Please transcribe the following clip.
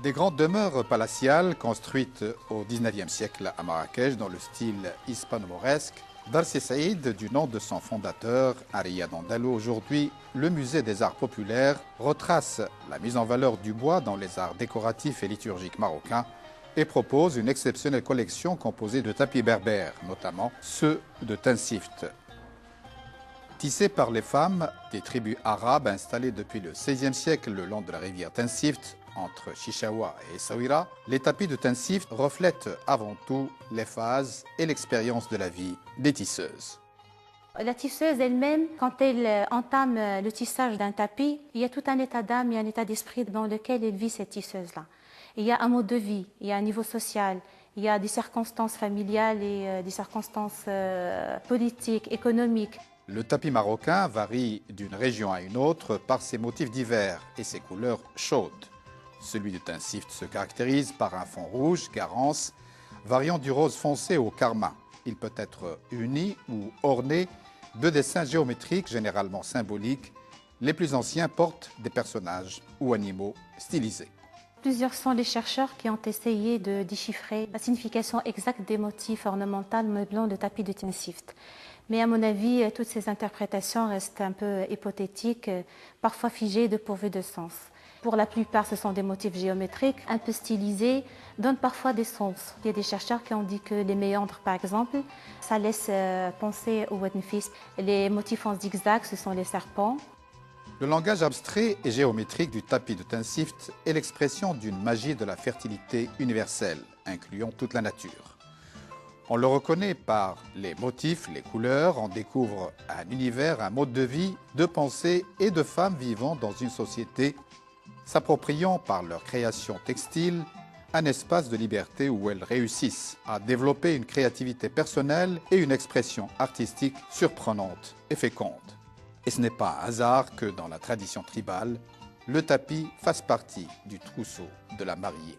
Des grandes demeures palatiales construites au XIXe siècle à Marrakech dans le style hispano-mauresque. Dar Si Saïd, du nom de son fondateur, Riyad Andalo, aujourd'hui, le musée des arts populaires retrace la mise en valeur du bois dans les arts décoratifs et liturgiques marocains et propose une exceptionnelle collection composée de tapis berbères, notamment ceux de Tinsift. Tissés par les femmes des tribus arabes installées depuis le XVIe siècle le long de la rivière Tinsift, entre Chichaoua et Essaouira, les tapis de Tinsift reflètent avant tout les phases et l'expérience de la vie des tisseuses. La tisseuse elle-même, quand elle entame le tissage d'un tapis, il y a tout un état d'âme, il y a un état d'esprit dans lequel elle vit cette tisseuse-là. Il y a un mode de vie, il y a un niveau social, il y a des circonstances familiales et des circonstances politiques, économiques. Le tapis marocain varie d'une région à une autre par ses motifs divers et ses couleurs chaudes. Celui de Tinsift se caractérise par un fond rouge, garance, variant du rose foncé au carmin. Il peut être uni ou orné de dessins géométriques généralement symboliques. Les plus anciens portent des personnages ou animaux stylisés. Plusieurs sont les chercheurs qui ont essayé de déchiffrer la signification exacte des motifs ornementaux meublant le tapis de Tinsift. Mais à mon avis, toutes ces interprétations restent un peu hypothétiques, parfois figées, dépourvues de sens. Pour la plupart, ce sont des motifs géométriques, un peu stylisés, donnent parfois des sens. Il y a des chercheurs qui ont dit que les méandres, par exemple, ça laisse penser au Wadnfis. Les motifs en zigzag, ce sont les serpents. Le langage abstrait et géométrique du tapis de Tinsift est l'expression d'une magie de la fertilité universelle, incluant toute la nature. On le reconnaît par les motifs, les couleurs, on découvre un univers, un mode de vie, de pensée et de femmes vivant dans une société, s'appropriant par leur création textile un espace de liberté où elles réussissent à développer une créativité personnelle et une expression artistique surprenante et féconde. Et ce n'est pas un hasard que dans la tradition tribale, le tapis fasse partie du trousseau de la mariée.